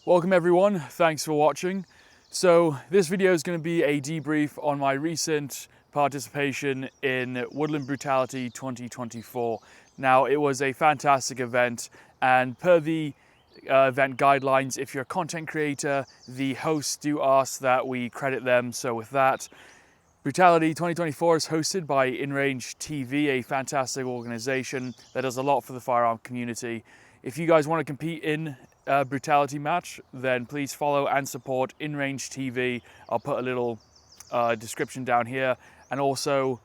Welcome everyone, thanks for watching. So this video is going to be a debrief on my recent participation in Woodland Brutality 2024. Now it was a fantastic event, and per the event guidelines, if you're a content creator, the hosts do ask that we credit them. So with that, Brutality 2024 is hosted by InRange TV, a fantastic organization that does a lot for the firearm community. If you guys want to compete in a Brutality match, then please follow and support InRange TV. I'll put a little description down here. And also,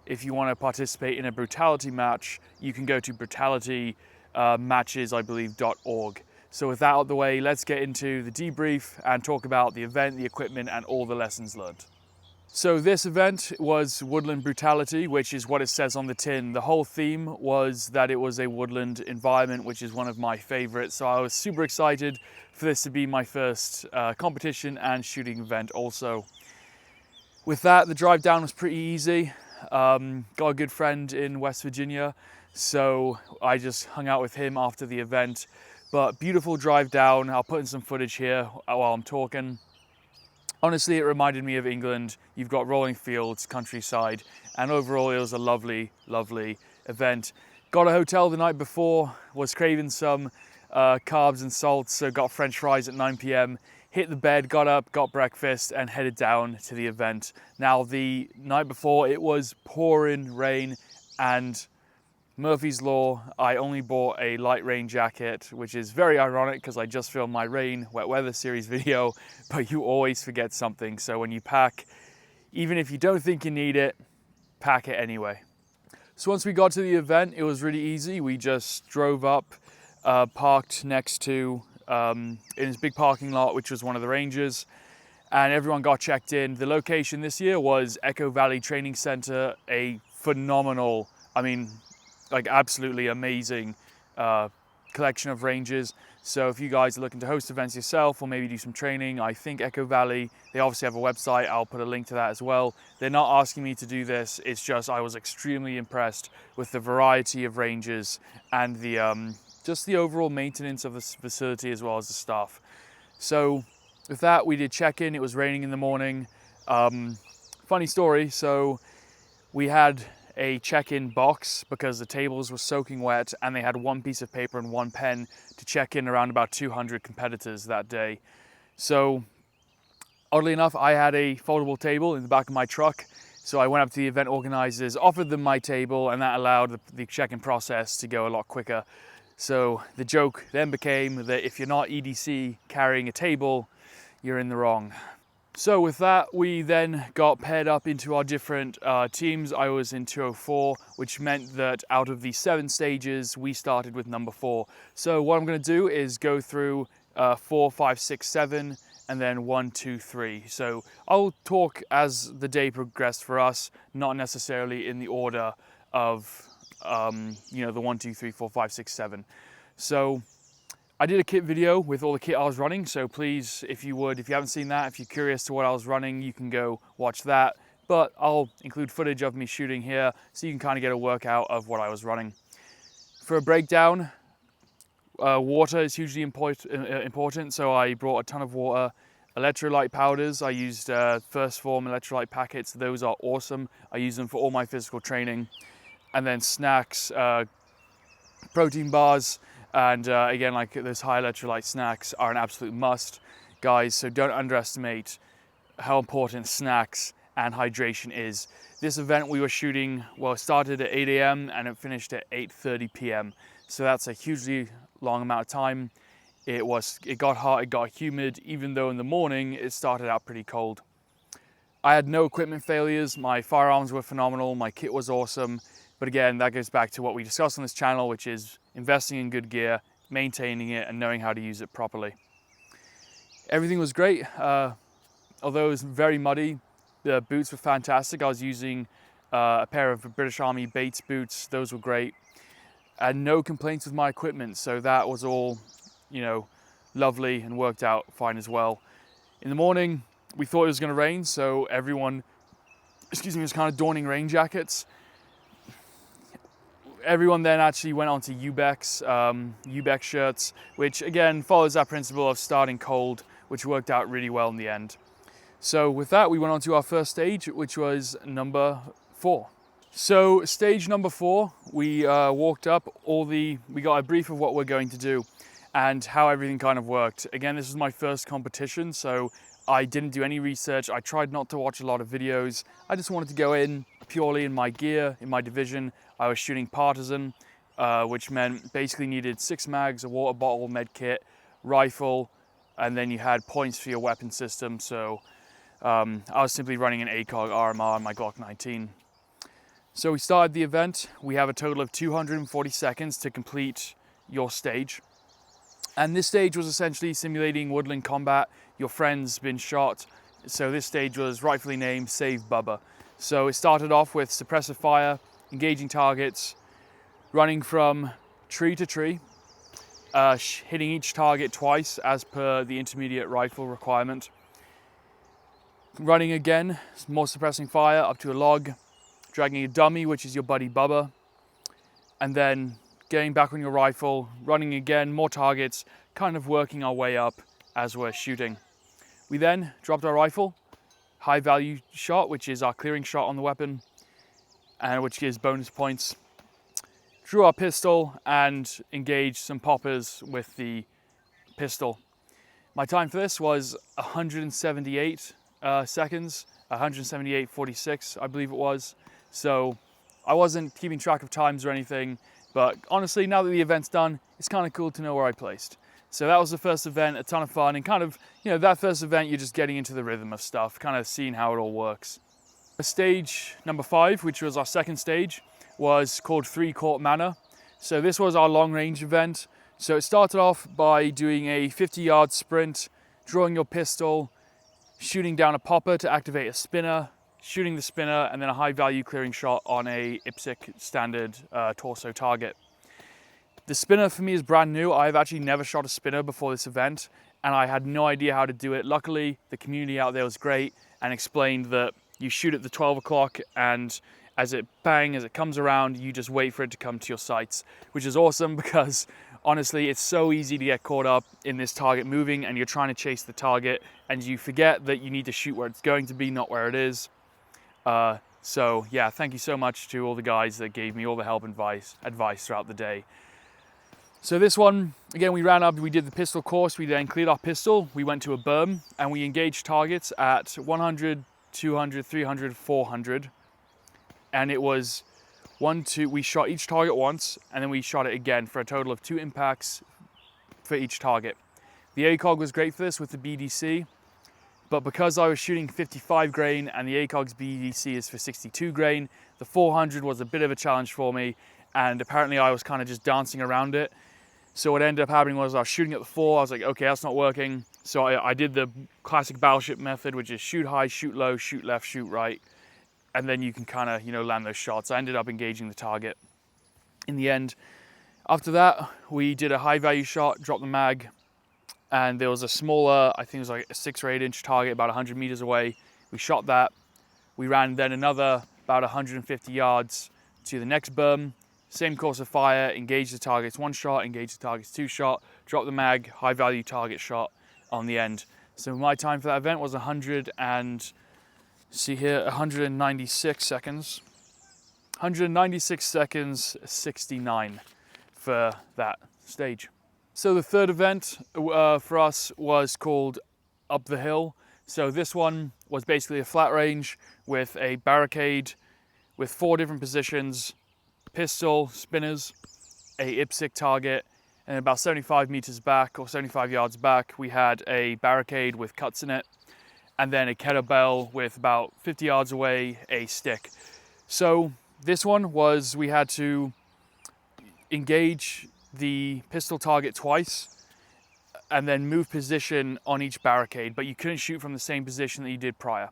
if you want to participate in a Brutality match, you can go to brutalitymatches.org. So with that out of the way, let's get into the debrief and talk about the event, the equipment, and all the lessons learned. So this event was Woodland Brutality, which is what it says on the tin. The whole theme was that it was a woodland environment, which is one of my favorites. So I was super excited for this to be my first competition and shooting event also. With that, the drive down was pretty easy. Got a good friend in West Virginia, so I just hung out with him after the event. But beautiful drive down. I'll put in some footage here while I'm talking. Honestly, it reminded me of England. You've got rolling fields, countryside, and overall it was a lovely, lovely event. Got a hotel the night before, was craving some carbs and salts, so got French fries at 9 p.m. Hit the bed, got up, got breakfast, and headed down to the event. Now, the night before, it was pouring rain, and Murphy's Law, I only bought a light rain jacket, which is very ironic because I just filmed my rain wet weather series video, but you always forget something. So when you pack, even if you don't think you need it, pack it anyway. So once we got to the event, it was really easy. We just drove up, parked next to, in this big parking lot, which was one of the ranges, and everyone got checked in. The location this year was Echo Valley Training Center, a phenomenal, like absolutely amazing collection of ranges. So if you guys are looking to host events yourself or maybe do some training, I think Echo Valley, they obviously have a website. I'll put a link to that as well. They're not asking me to do this. It's just I was extremely impressed with the variety of ranges and the just the overall maintenance of this facility as well as the staff. So with that, we did check-in. It was raining in the morning. Funny story. So we had a check-in box because the tables were soaking wet, and they had one piece of paper and one pen to check in around about 200 competitors that day. So oddly enough, I had a foldable table in the back of my truck. So I went up to the event organizers, offered them my table, and that allowed the check-in process to go a lot quicker. So the joke then became that if you're not EDC carrying a table, you're in the wrong. So with that, we then got paired up into our different teams. I was in 204, which meant that out of the 7 stages, we started with number 4. So what I'm going to do is go through 4, 5, 6, 7, and then 1, 2, 3. So I'll talk as the day progressed for us, not necessarily in the order of the 1, 2, 3, 4, 5, 6, 7. So I did a kit video with all the kit I was running, so please, if you haven't seen that, if you're curious to what I was running, you can go watch that. But I'll include footage of me shooting here, so you can kind of get a workout of what I was running. For a breakdown, water is hugely important, so I brought a ton of water. Electrolyte powders, I used First Form electrolyte packets. Those are awesome. I use them for all my physical training. And then snacks, protein bars, and again, like those high electrolyte snacks are an absolute must, guys. So don't underestimate how important snacks and hydration is. This event we were shooting, well, it started at 8 a.m. and it finished at 8:30 p.m. So that's a hugely long amount of time. It got hot, it got humid, even though in the morning it started out pretty cold. I had no equipment failures. My firearms were phenomenal. My kit was awesome. But again, that goes back to what we discussed on this channel, which is investing in good gear, maintaining it, and knowing how to use it properly. Everything was great. Although it was very muddy, the boots were fantastic. I was using a pair of British Army Bates boots. Those were great. I had no complaints with my equipment, so that was all, lovely and worked out fine as well. In the morning, we thought it was going to rain, so everyone, was kind of donning rain jackets. everyone then actually went on to UBEX shirts, which again follows that principle of starting cold, which worked out really well in the end. So with that, we went on to our first stage, which was number 4. So stage number 4, we walked up we got a brief of what we're going to do and how everything kind of worked. Again, this was my first competition, so I didn't do any research. I tried not to watch a lot of videos. I just wanted to go in purely in my gear, in my division. I was shooting partisan, which meant basically needed 6 mags, a water bottle, med kit, rifle, and then you had points for your weapon system. So I was simply running an ACOG RMR on my Glock 19. So we started the event. We have a total of 240 seconds to complete your stage. And this stage was essentially simulating woodland combat. Your friend's been shot. So this stage was rightfully named Save Bubba. So it started off with suppressive fire, engaging targets, running from tree to tree, hitting each target twice as per the intermediate rifle requirement. Running again, more suppressing fire up to a log, dragging a dummy, which is your buddy Bubba, and then getting back on your rifle, running again, more targets, kind of working our way up as we're shooting. We then dropped our rifle, high value shot, which is our clearing shot on the weapon, and which gives bonus points. Drew our pistol and engaged some poppers with the pistol. My time for this was 178 seconds, 178.46, I believe it was. So I wasn't keeping track of times or anything, but honestly, now that the event's done, it's kind of cool to know where I placed. So that was the first event, a ton of fun, and kind of, that first event, you're just getting into the rhythm of stuff, kind of seeing how it all works. Stage number 5, which was our second stage, was called 3 Court Manor. So this was our long range event. So it started off by doing a 50-yard sprint, drawing your pistol, shooting down a popper to activate a spinner, shooting the spinner, and then a high value clearing shot on a IPSC standard torso target. The spinner for me is brand new. I've actually never shot a spinner before this event, and I had no idea how to do it. Luckily, the community out there was great and explained that you shoot at the 12 o'clock, and as it comes around, you just wait for it to come to your sights, which is awesome because honestly, it's so easy to get caught up in this target moving and you're trying to chase the target and you forget that you need to shoot where it's going to be, not where it is. So yeah, thank you so much to all the guys that gave me all the help and advice throughout the day. So this one, again, we ran up, we did the pistol course, we then cleared our pistol, we went to a berm and we engaged targets at 100, 200, 300, 400. And it was we shot each target once and then we shot it again for a total of 2 impacts for each target. The ACOG was great for this with the BDC, but because I was shooting 55 grain and the ACOG's BDC is for 62 grain, the 400 was a bit of a challenge for me, and apparently I was kind of just dancing around it. So what ended up happening was I was shooting at the 4, I was like, okay, that's not working. So I did the classic battleship method, which is shoot high, shoot low, shoot left, shoot right, and then you can kind of, land those shots. I ended up engaging the target in the end. After that, we did a high value shot, dropped the mag, and there was a smaller, I think it was like a 6 or 8 inch target about 100 meters away. We shot that. We ran then another about 150 yards to the next berm. Same course of fire, engage the targets 1 shot, engage the targets 2 shot, drop the mag, high value target shot on the end. So my time for that event was 196 seconds. 196 seconds, 69 for that stage. So the third event for us was called Up the Hill. So this one was basically a flat range with a barricade with 4 different positions, pistol, spinners, a IPSC target, and about 75 meters back or 75 yards back, we had a barricade with cuts in it, and then a kettlebell with about 50 yards away, a stick. So this one was, we had to engage the pistol target twice and then move position on each barricade, but you couldn't shoot from the same position that you did prior.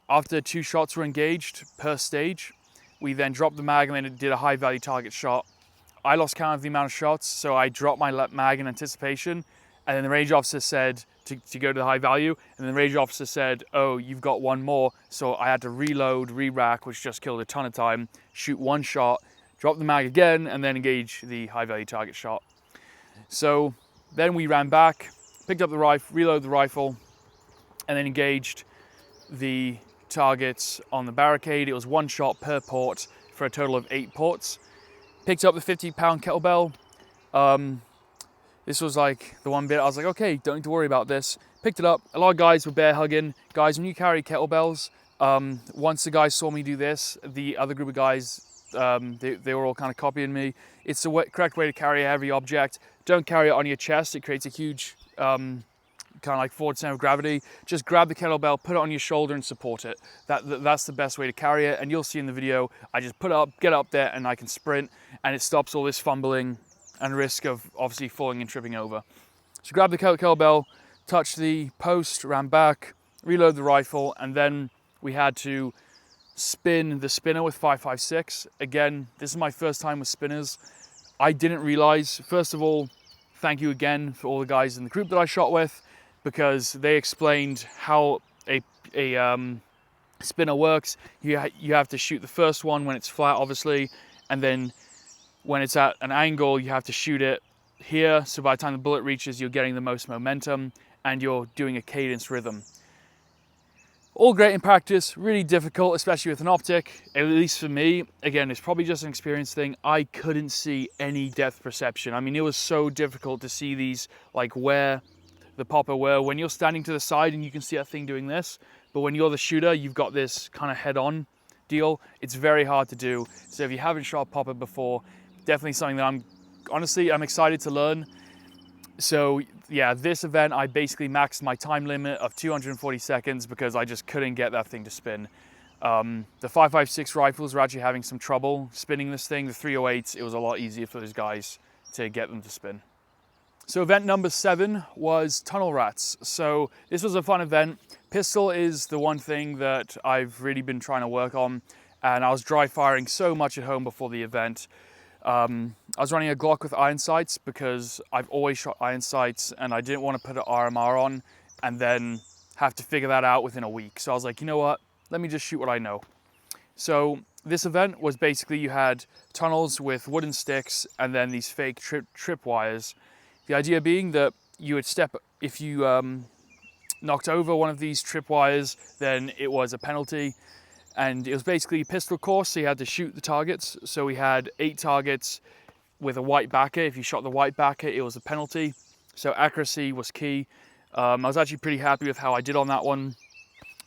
After 2 shots were engaged per stage, we then dropped the mag and then did a high value target shot. I lost count of the amount of shots, so I dropped my mag in anticipation, and then the range officer said to go to the high value, and then the range officer said, oh, you've got 1 more, so I had to reload, re-rack, which just killed a ton of time, shoot 1 shot, drop the mag again, and then engage the high value target shot. So then we ran back, picked up the rifle, reloaded the rifle, and then engaged the targets on the barricade. It was 1 shot per port for a total of 8 ports. Picked up the 50-pound kettlebell. This was like the one bit I was like, okay, don't need to worry about this. Picked it up. A lot of guys were bear hugging. Guys, when you carry kettlebells, once the guys saw me do this, the other group of guys, they were all kind of copying me. It's the correct way to carry a heavy object. Don't carry it on your chest. It creates a huge kind of like forward center of gravity. Just grab the kettlebell, put it on your shoulder and support it. That's the best way to carry it. And you'll see in the video, I just put it up, get up there, and I can sprint, and it stops all this fumbling and risk of obviously falling and tripping over. So grab the kettlebell, touch the post, ran back, reload the rifle, and then we had to spin the spinner with 5.56. Again, this is my first time with spinners. I didn't realize, first of all, thank you again for all the guys in the group that I shot with, because they explained how a spinner works. You have to shoot the first one when it's flat, obviously, and then when it's at an angle, you have to shoot it here. So by the time the bullet reaches, you're getting the most momentum and you're doing a cadence rhythm. All great in practice, really difficult, especially with an optic, at least for me. Again, it's probably just an experience thing. I couldn't see any depth perception. I mean, it was so difficult to see these, like where the popper were. When you're standing to the side and you can see that thing doing this, but when you're the shooter, you've got this kind of head-on deal. It's very hard to do. So if you haven't shot popper before, definitely something that I'm excited to learn. So yeah, this event, I basically maxed my time limit of 240 seconds because I just couldn't get that thing to spin. The 5.56 rifles were actually having some trouble spinning this thing. The 308s, it was a lot easier for those guys to get them to spin. So event number 7 was tunnel rats. So this was a fun event. Pistol is the one thing that I've really been trying to work on, and I was dry firing so much at home before the event. I was running a Glock with iron sights because I've always shot iron sights, and I didn't want to put an RMR on and then have to figure that out within a week. So I was like, you know what, let me just shoot what I know. So this event was basically, you had tunnels with wooden sticks and then these fake trip wires. The idea being that you would if you knocked over one of these trip wires, then it was a penalty. And it was basically a pistol course, so you had to shoot the targets. So we had 8 targets with a white backer. If you shot the white backer, it was a penalty. So accuracy was key. I was actually pretty happy with how I did on that one.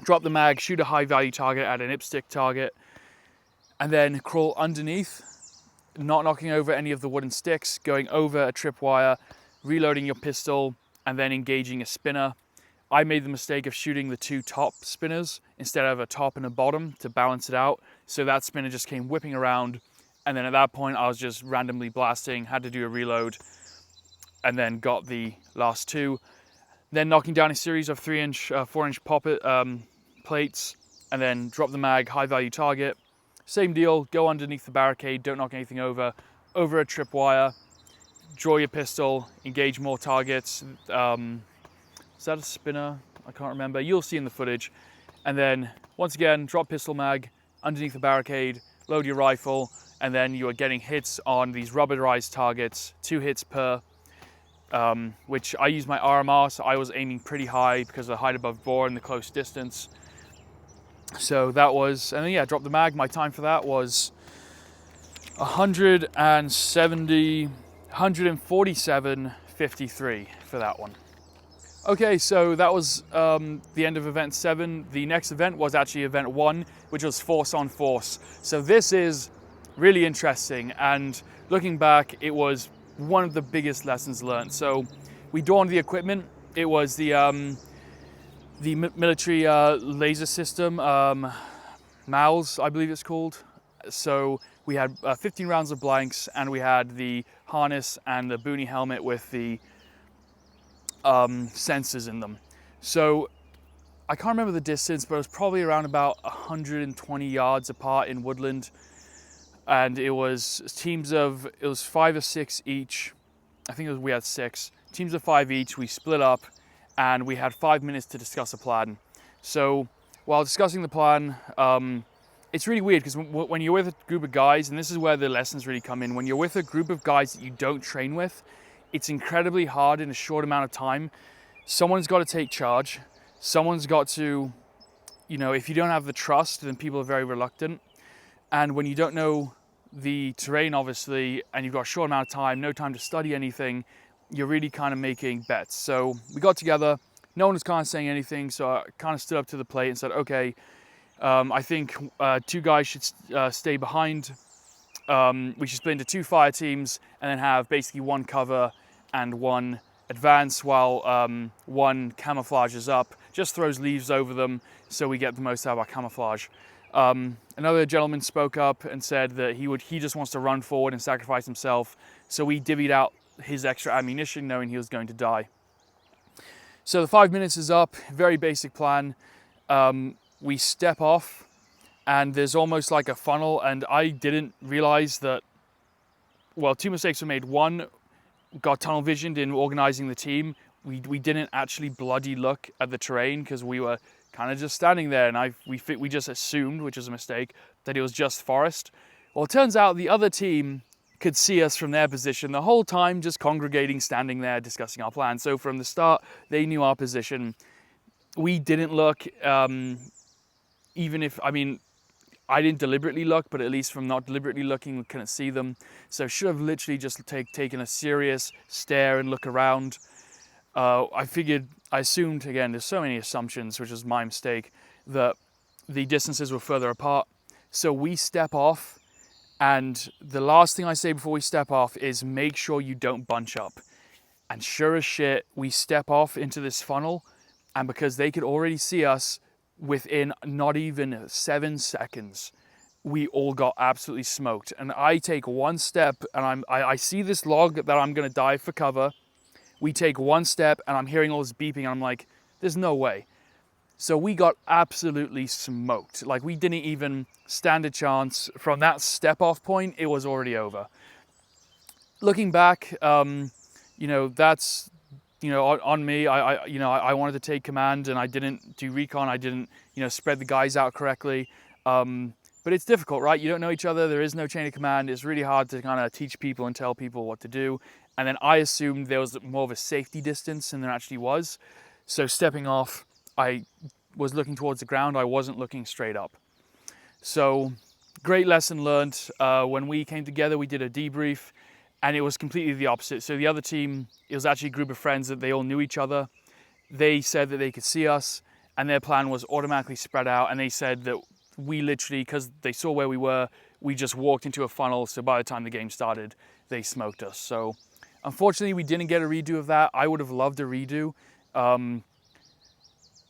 Drop the mag, shoot a high value target at an IPSC target, and then crawl underneath, not knocking over any of the wooden sticks, going over a tripwire, reloading your pistol, and then engaging a spinner. I made the mistake of shooting the 2 top spinners instead of a top and a bottom to balance it out. So that spinner just came whipping around. And then at that point, I was just randomly blasting, had to do a reload, and then got the last 2. Then knocking down a series of 3-inch, 4-inch plates, and then drop the mag, high value target. Same deal, go underneath the barricade, don't knock anything over a tripwire, draw your pistol, engage more targets. Is that a spinner? I can't remember. You'll see in the footage. And then once again, drop pistol mag underneath the barricade, load your rifle, and then you are getting hits on these rubberized targets, 2 hits per, which I use my RMR, so I was aiming pretty high because of the height above bore and the close distance. So that was, and then yeah, drop the mag. My time for that was 147.53 for that one. Okay, so that was the end of event 7. The next event was actually event 1, which was force on force. So this is really interesting, and looking back, it was one of the biggest lessons learned. So we donned the equipment. It was the military laser system, MALS, I believe it's called. So we had 15 rounds of blanks, and we had the harness and the boonie helmet with the sensors in them. So I can't remember the distance, but it was probably around about 120 yards apart in Woodland. And it was 5 or 6 each. I think we had 6. Teams of 5 each, we split up, and we had 5 minutes to discuss a plan. So while discussing the plan, it's really weird because when you're with a group of guys, and this is where the lessons really come in, when you're with a group of guys that you don't train with, it's incredibly hard in a short amount of time. Someone's got to take charge. Someone's got to, you know, if you don't have the trust, then people are very reluctant. And when you don't know the terrain, obviously, and you've got a short amount of time, no time to study anything, you're really kind of making bets. So we got together, no one was kind of saying anything, so I kind of stood up to the plate and said, okay, I think 2 guys should stay behind. We should split into 2 fire teams and then have basically 1 cover and 1 advance, while 1 camouflages up, just throws leaves over them so we get the most out of our camouflage. Another gentleman spoke up and said that he just wants to run forward and sacrifice himself, so we divvied out his extra ammunition knowing he was going to die. So the 5 minutes is up, very basic plan. We step off and there's almost like a funnel, and I didn't realize that, well, 2 mistakes were made. One, got tunnel visioned in organizing the team. We didn't actually bloody look at the terrain because we were kind of just standing there, and we just assumed, which is a mistake, that it was just forest. Well, it turns out the other team could see us from their position the whole time, just congregating, standing there, discussing our plan. So from the start, they knew our position. We didn't look, even if, I mean, I didn't deliberately look, but at least from not deliberately looking, we couldn't see them. So should have literally just taken a serious stare and look around. I assumed, again, there's so many assumptions, which is my mistake, that the distances were further apart. So we step off, and the last thing I say before we step off is make sure you don't bunch up. And sure as shit, we step off into this funnel, and because they could already see us, within not even 7 seconds, we all got absolutely smoked. And I take 1 step, and I see this log that I'm gonna dive for cover. We take 1 step, and I'm hearing all this beeping, and I'm like, there's no way. So we got absolutely smoked. Like, we didn't even stand a chance. From that step off point, it was already over. Looking back, you know, that's, you know, on me. I wanted to take command, and I didn't do recon. I didn't, you know, spread the guys out correctly. But it's difficult, right? You don't know each other. There is no chain of command. It's really hard to kind of teach people and tell people what to do. And then I assumed there was more of a safety distance than there actually was. So stepping off, I was looking towards the ground. I wasn't looking straight up. So great lesson learned. When we came together, we did a debrief, and it was completely the opposite. So the other team, it was actually a group of friends that they all knew each other. They said that they could see us, and their plan was automatically spread out. And they said that we literally, because they saw where we were, we just walked into a funnel. So by the time the game started, they smoked us. So unfortunately, we didn't get a redo of that. I would have loved a redo.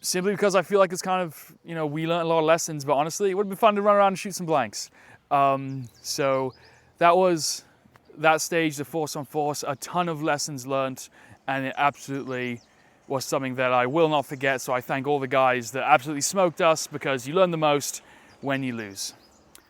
Simply because I feel like it's kind of, you know, we learned a lot of lessons, but honestly, it would have been fun to run around and shoot some blanks. So that was that stage, the force on force, a ton of lessons learned, and it absolutely was something that I will not forget. So I thank all the guys that absolutely smoked us, because you learn the most when you lose.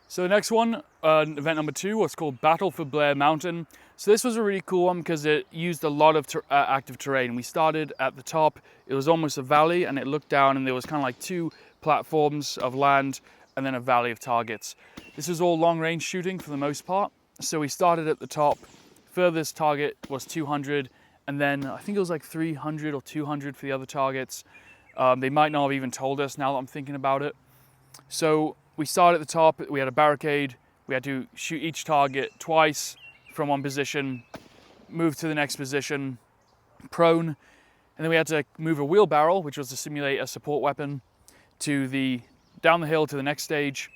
So the next one, event number 2, was called Battle for Blair Mountain. So this was a really cool one because it used a lot of active terrain. We started at the top. It was almost a valley, and it looked down, and there was kind of like 2 platforms of land and then a valley of targets. This was all long range shooting for the most part. So we started at the top. Furthest target was 200, and then I think it was like 300 or 200 for the other targets. They might not have even told us now that I'm thinking about it. So we started at the top. We had a barricade. We had to shoot each target twice from one position, move to the next position, prone, and then we had to move a wheelbarrow, which was to simulate a support weapon, down the hill to the next stage.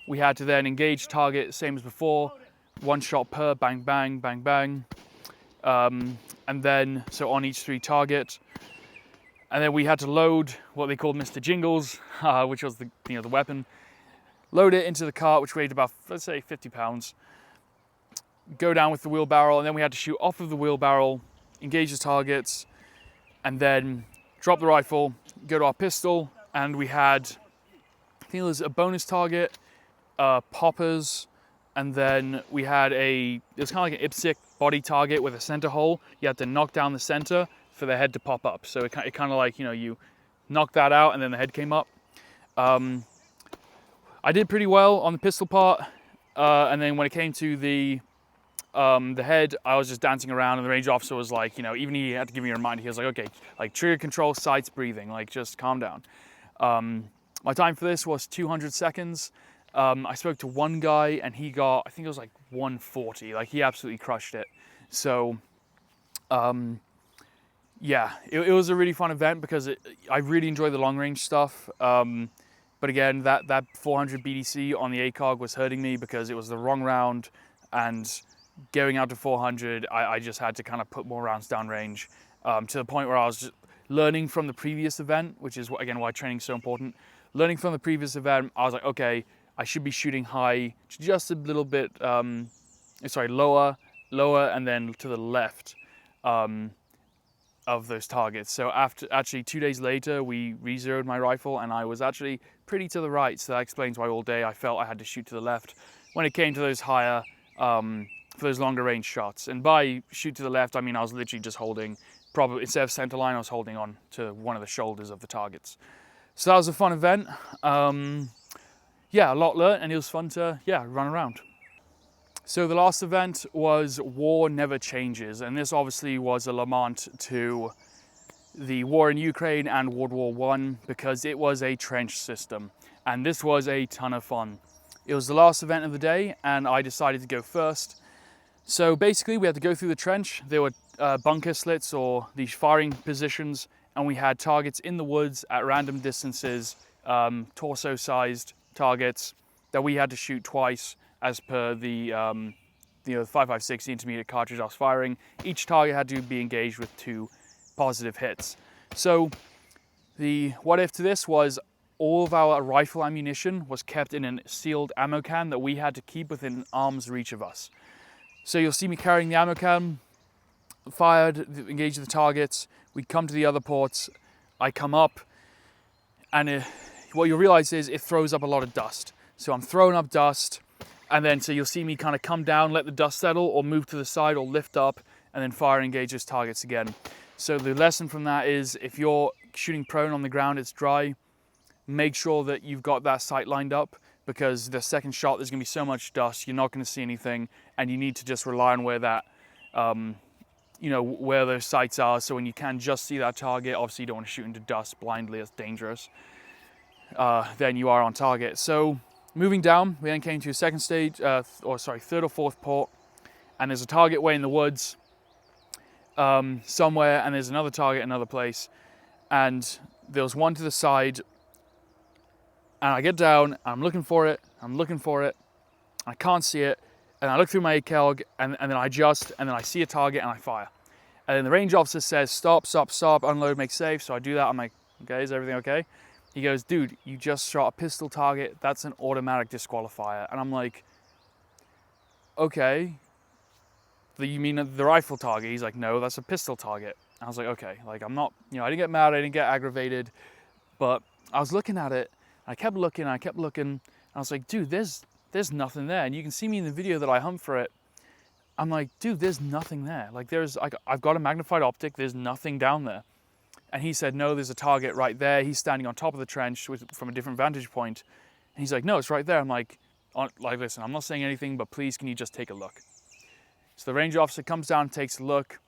We had to then engage target, same as before, 1 shot per, bang, bang, bang, bang. And then, so on each 3 target. And then we had to load what they called Mr. Jingles, which was the weapon. Load it into the cart, which weighed about, let's say, 50 pounds. Go down with the wheelbarrow, and then we had to shoot off of the wheelbarrow, engage the targets, and then drop the rifle, go to our pistol, and we had, I think it was a bonus target, poppers, and then we had it was kind of like an IPSC body target with a center hole. You had to knock down the center for the head to pop up. So it kind of like, you know, you knock that out and then the head came up. I did pretty well on the pistol part, and then when it came to the head, I was just dancing around, and the range officer was like, you know, even he had to give me a reminder. He was like, okay, like trigger control, sights, breathing, like just calm down. My time for this was 200 seconds. I spoke to one guy and he got, I think it was like 140, like he absolutely crushed it. So yeah, it was a really fun event because I really enjoy the long range stuff. But again, that 400 BDC on the ACOG was hurting me because it was the wrong round, and going out to 400, I just had to kind of put more rounds downrange, to the point where I was just learning from the previous event, which is, again, why training is so important. Learning from the previous event, I was like, okay, I should be shooting high, just a little bit, lower, and then to the left of those targets. So actually 2 days later, we re-zeroed my rifle, and I was actually pretty to the right. So that explains why all day I felt I had to shoot to the left when it came to those higher, for those longer range shots. And by shoot to the left, I mean I was literally just holding, probably instead of center line, I was holding on to one of the shoulders of the targets. So that was a fun event. Yeah, a lot learned, and it was fun to, run around. So the last event was War Never Changes, and this obviously was a lament to the war in Ukraine and World War I, because it was a trench system, and this was a ton of fun. It was the last event of the day, and I decided to go first. So basically we had to go through the trench. There were bunker slits, or these firing positions, and we had targets in the woods at random distances, torso-sized targets that we had to shoot twice as per the 5.56 intermediate cartridge I was firing. Each target had to be engaged with 2 positive hits. So the what if to this was all of our rifle ammunition was kept in a sealed ammo can that we had to keep within arm's reach of us. So you'll see me carrying the ammo can, fired, engaged the targets. We'd come to the other ports. I come up, and what you'll realize is it throws up a lot of dust. So I'm throwing up dust, and then so you'll see me kind of come down, let the dust settle, or move to the side, or lift up, and then fire and engage those targets again. So the lesson from that is, if you're shooting prone on the ground, it's dry, make sure that you've got that sight lined up, because the second shot there's going to be so much dust, you're not going to see anything, and you need to just rely on where that, where those sights are. So when you can just see that target, obviously you don't want to shoot into dust blindly, it's dangerous. Then you are on target. So moving down, we then came to a second stage, third or fourth port, and there's a target way in the woods somewhere, and there's another target another place, and there was one to the side, and I get down, I'm looking for it, I can't see it, and I look through my ACOG, and then I adjust, and then I see a target, and I fire. And then the range officer says, stop, unload, make safe. So I do that. I'm like, okay, is everything okay? He goes, dude, you just shot a pistol target. That's an automatic disqualifier. And I'm like, okay. You mean the rifle target? He's like, no, that's a pistol target. I was like, okay, like I'm not, I didn't get mad, I didn't get aggravated, but I was looking at it, and I kept looking, and I was like, dude, there's nothing there. And you can see me in the video that I hunt for it. I'm like, dude, there's nothing there. Like I've got a magnified optic, there's nothing down there. And he said, no, there's a target right there. He's standing on top of the trench from a different vantage point. And he's like, no, it's right there. I'm like, listen, I'm not saying anything, but please, can you just take a look? So the range officer comes down, takes a look,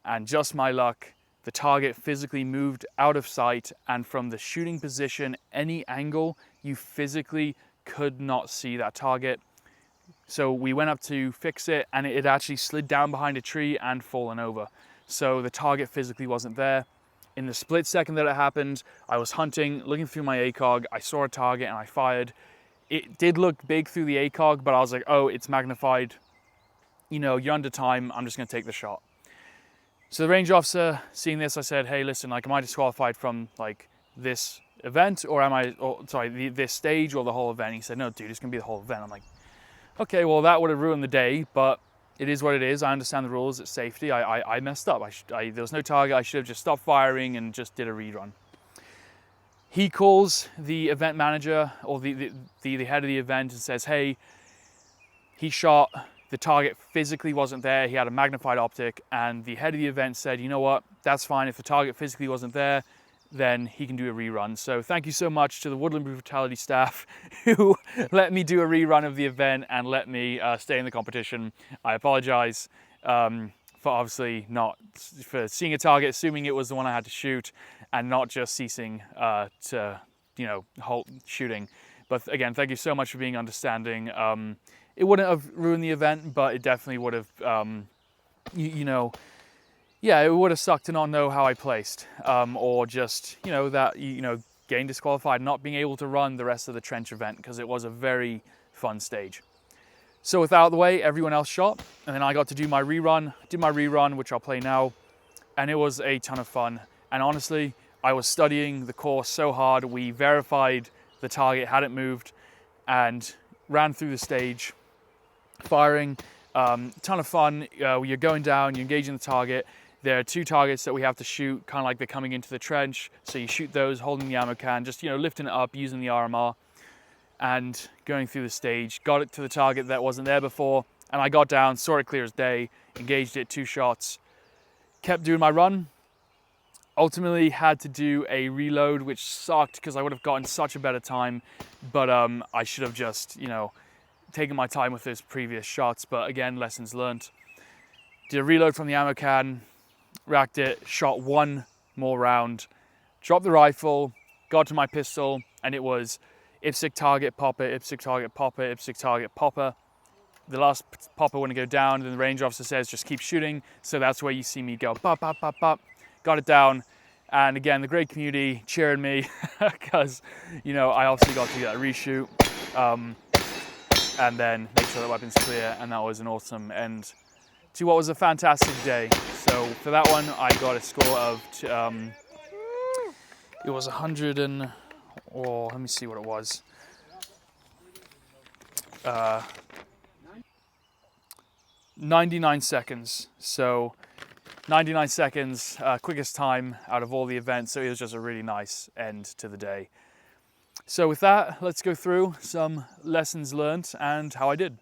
and just my luck, the target physically moved out of sight, and from the shooting position, any angle, you physically could not see that target. So we went up to fix it, and it actually slid down behind a tree and fallen over. So the target physically wasn't there. In the split second that it happened, I was hunting, looking through my ACOG, I saw a target and I fired. It did look big through the ACOG, but I was like, oh, it's magnified. You're under time, I'm just gonna take the shot. So the range officer, seeing this, I said, hey, listen, like, am I disqualified from like this event, or this stage, or the whole event? He said, no, dude, it's gonna be the whole event. I'm like, okay, well, that would have ruined the day, but it is what it is. I understand the rules, it's safety. I messed up. There was no target. I should have just stopped firing and just did a rerun. He calls the event manager, or the head of the event, and says, hey, he shot, the target physically wasn't there, he had a magnified optic, and the head of the event said, you know what, that's fine. If the target physically wasn't there, then he can do a rerun. So thank you so much to the Woodland Brutality staff who let me do a rerun of the event and let me stay in the competition. I apologize for obviously for seeing a target, assuming it was the one I had to shoot, and not just ceasing to, halt shooting. But again, thank you so much for being understanding. It wouldn't have ruined the event, but it definitely would have, yeah, it would have sucked to not know how I placed, or just, getting disqualified, not being able to run the rest of the trench event, because it was a very fun stage. So with that out of the way, everyone else shot, and then I got to do my rerun, which I'll play now, and it was a ton of fun. And honestly, I was studying the course so hard. We verified the target hadn't moved and ran through the stage, firing, ton of fun. You're going down, you're engaging the target. There are 2 targets that we have to shoot, kind of like they're coming into the trench. So you shoot those, holding the ammo can, just, lifting it up, using the RMR, and going through the stage. Got it to the target that wasn't there before, and I got down, saw it clear as day, engaged it, 2 shots, kept doing my run. Ultimately had to do a reload, which sucked because I would have gotten such a better time, but I should have just, taken my time with those previous shots. But again, lessons learned. Did a reload from the ammo can, racked it, shot 1 more round, dropped the rifle, got to my pistol, and it was IPSC target, popper, IPSC target, popper, IPSC target, popper. The last popper wouldn't go down, and then the range officer says, just keep shooting. So that's where you see me go, pop, pop, pop, pop. Got it down. And again, the great community cheering me because, I obviously got to get a reshoot, and then make sure the weapon's clear. And that was an awesome end to what was a fantastic day. So for that one, I got a score of, it was 100 and, let me see what it was. 99 seconds. So 99 seconds, quickest time out of all the events. So it was just a really nice end to the day. So with that, let's go through some lessons learned and how I did.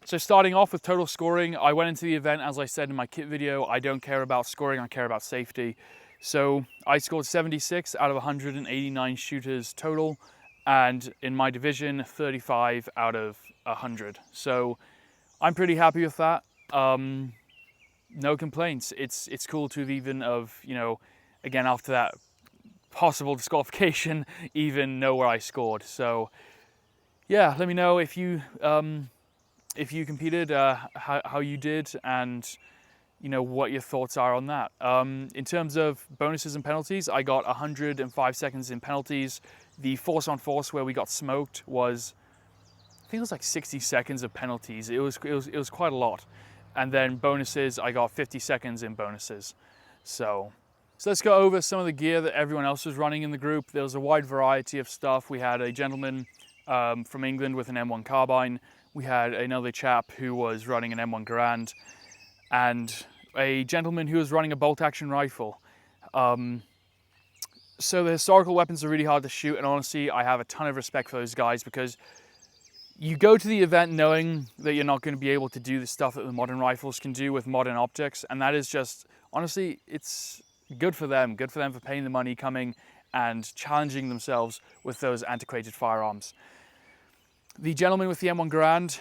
So starting off with total scoring, I went into the event, as I said in my kit video, I don't care about scoring, I care about safety. So I scored 76 out of 189 shooters total, and in my division, 35 out of 100. So I'm pretty happy with that. No complaints. It's cool to even again, after that possible disqualification, even know where I scored. So yeah, let me know if you competed, how you did, and what your thoughts are on that. In terms of bonuses and penalties, I got 105 seconds in penalties. The force on force where we got smoked was, I think it was like 60 seconds of penalties. It was quite a lot. And then bonuses, I got 50 seconds in bonuses. So let's go over some of the gear that everyone else was running in the group. There was a wide variety of stuff. We had a gentleman from England with an M1 carbine. We had another chap who was running an M1 Garand, and a gentleman who was running a bolt-action rifle. So the historical weapons are really hard to shoot, and honestly, I have a ton of respect for those guys, because you go to the event knowing that you're not going to be able to do the stuff that the modern rifles can do with modern optics, and that is just, honestly, it's good for them for paying the money, coming and challenging themselves with those antiquated firearms. The gentleman with the M1 Garand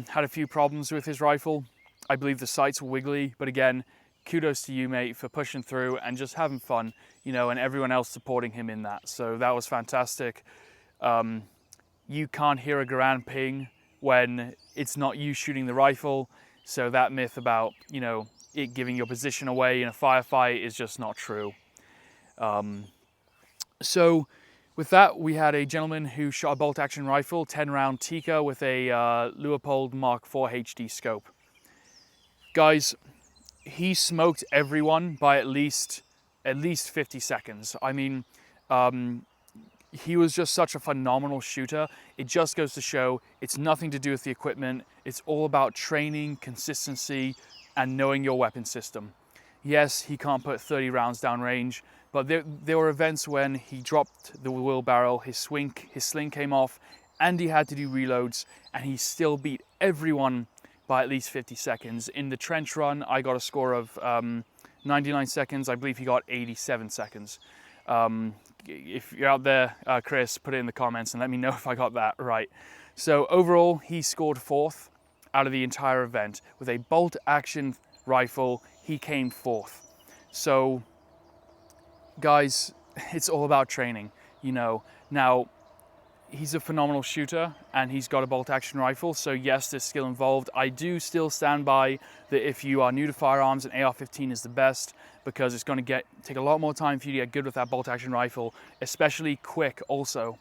had a few problems with his rifle. I believe the sights were wiggly, but again, kudos to you, mate, for pushing through and just having fun, and everyone else supporting him in that. So that was fantastic. You can't hear a Garand ping when it's not you shooting the rifle. So that myth about, it giving your position away in a firefight is just not true. So with that, we had a gentleman who shot a bolt-action rifle, 10-round Tikka with a Leupold Mark IV HD scope. Guys, he smoked everyone by at least 50 seconds. I mean, he was just such a phenomenal shooter. It just goes to show it's nothing to do with the equipment. It's all about training, consistency, and knowing your weapon system. Yes, he can't put 30 rounds downrange, but there were events when he dropped the wheelbarrow, his sling came off, and he had to do reloads, and he still beat everyone by at least 50 seconds. In the trench run, I got a score of 99 seconds. I believe he got 87 seconds. If you're out there, Chris, put it in the comments and let me know if I got that right. So overall, he scored 4th out of the entire event. With a bolt action rifle, he came 4th. So guys, it's all about training, you know. Now, he's a phenomenal shooter and he's got a bolt action rifle, so yes, there's skill involved. I do still stand by that if you are new to firearms, an AR-15 is the best, because it's going to take a lot more time for you to get good with that bolt action rifle, especially quick also.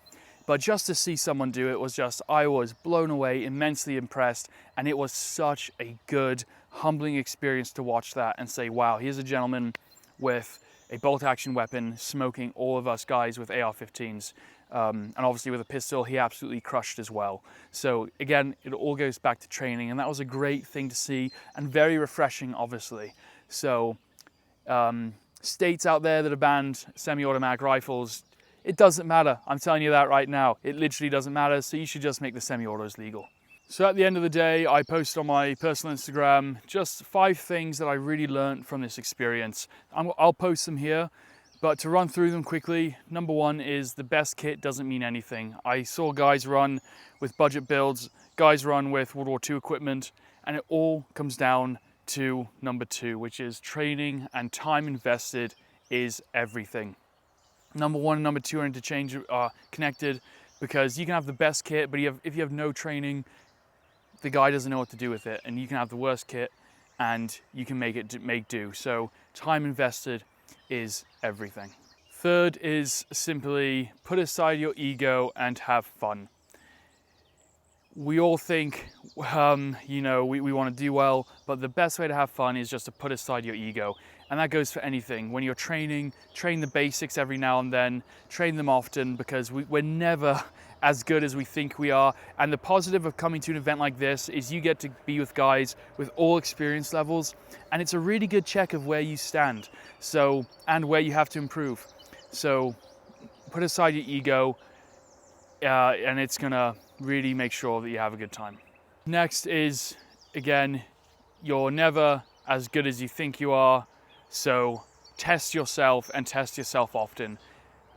But just to see someone do it was just, I was blown away, immensely impressed, and it was such a good, humbling experience to watch that and say, wow, here's a gentleman with a bolt action weapon smoking all of us guys with AR-15s. And obviously with a pistol, he absolutely crushed as well. So again, it all goes back to training, and that was a great thing to see and very refreshing, obviously. So states out there that have banned semi-automatic rifles, it doesn't matter. I'm telling you that right now. It literally doesn't matter, so you should just make the semi-autos legal. So at the end of the day, I posted on my personal Instagram just 5 things that I really learned from this experience. I'll post them here. But to run through them quickly, number 1 is the best kit doesn't mean anything. I saw guys run with budget builds, guys run with World War II equipment, and it all comes down to number 2, which is training and time invested is everything. Number 1 and number 2 are connected, because you can have the best kit, but if you have no training, the guy doesn't know what to do with it, and you can have the worst kit and you can make do. So time invested is everything. Third is simply put aside your ego and have fun. We all think, you know, we want to do well, but the best way to have fun is just to put aside your ego. And that goes for anything. When you're training, train the basics every now and then, train them often, because we're never as good as we think we are. And the positive of coming to an event like this is you get to be with guys with all experience levels, and it's a really good check of where you stand, so, and where you have to improve. So put aside your ego, and it's gonna really make sure that you have a good time. Next is, again, you're never as good as you think you are, so test yourself and test yourself often.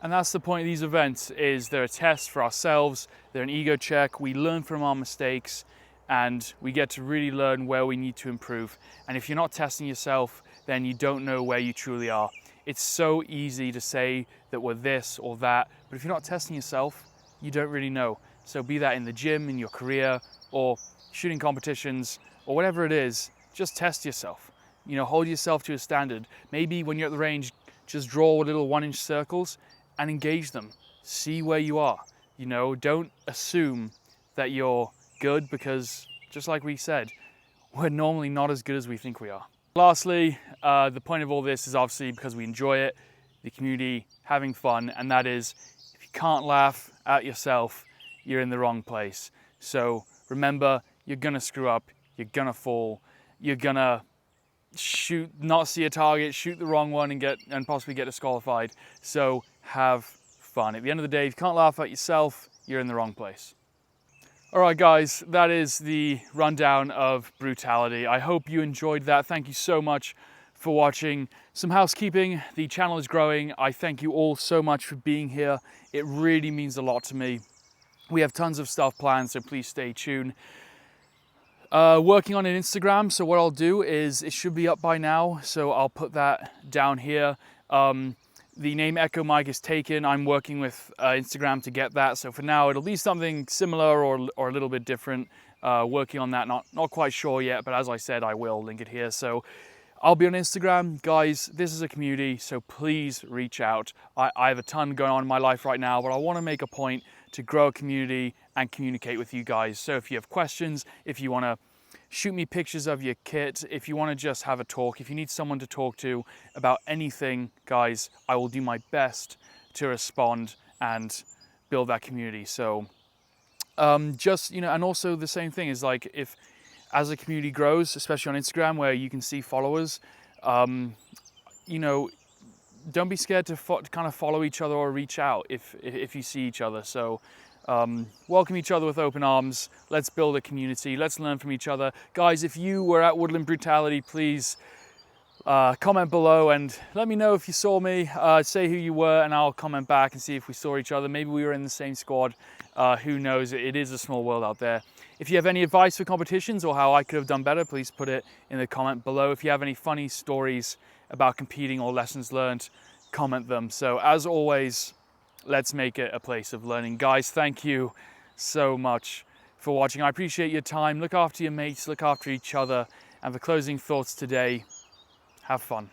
And that's the point of these events, is they're a test for ourselves, they're an ego check, we learn from our mistakes, and we get to really learn where we need to improve. And if you're not testing yourself, then you don't know where you truly are. It's so easy to say that we're this or that, but if you're not testing yourself, you don't really know. So be that in the gym, in your career, or shooting competitions, or whatever it is, just test yourself. You know, hold yourself to a standard. Maybe when you're at the range, just draw little 1-inch circles and engage them. See where you are. You know, don't assume that you're good, because just like we said, we're normally not as good as we think we are. Lastly, the point of all this is obviously because we enjoy it, the community, having fun, and that is, if you can't laugh at yourself, you're in the wrong place. So remember, you're gonna screw up, you're gonna fall, you're gonna not see a target, shoot the wrong one and possibly get disqualified. So have fun. At the end of the day, if you can't laugh at yourself, you're in the wrong place. All right, guys, that is the rundown of Brutality. I hope you enjoyed that. Thank you so much for watching. Some housekeeping, the channel is growing. I thank you all so much for being here. It really means a lot to me. We have tons of stuff planned, so please stay tuned. Working on an Instagram, so what I'll do is, it should be up by now, so I'll put that down here. The name Echo Mike is taken. I'm working with Instagram to get that, so for now it'll be something similar or a little bit different. Working on that, not quite sure yet, but as I said, I will link it here. So I'll be on Instagram. Guys, this is a community, so please reach out. I have a ton going on in my life right now, but I want to make a point to grow a community and communicate with you guys. So if you have questions, if you want to shoot me pictures of your kit, if you want to just have a talk, if you need someone to talk to about anything, guys, I will do my best to respond and build that community. So just, you know, and also the same thing is, like, if as a community grows, especially on Instagram where you can see followers, you know, don't be scared to kind of follow each other or reach out if you see each other. So welcome each other with open arms. Let's build a community. Let's learn from each other. Guys, if you were at Woodland Brutality, please Comment below and let me know if you saw me. Say who you were and I'll comment back and see if we saw each other. Maybe we were in the same squad. Who knows? It is a small world out there. If you have any advice for competitions or how I could have done better, please put it in the comment below. If you have any funny stories about competing or lessons learned, comment them. So as always, let's make it a place of learning. Guys, thank you so much for watching. I appreciate your time. Look after your mates, look after each other. And for closing thoughts today, have fun.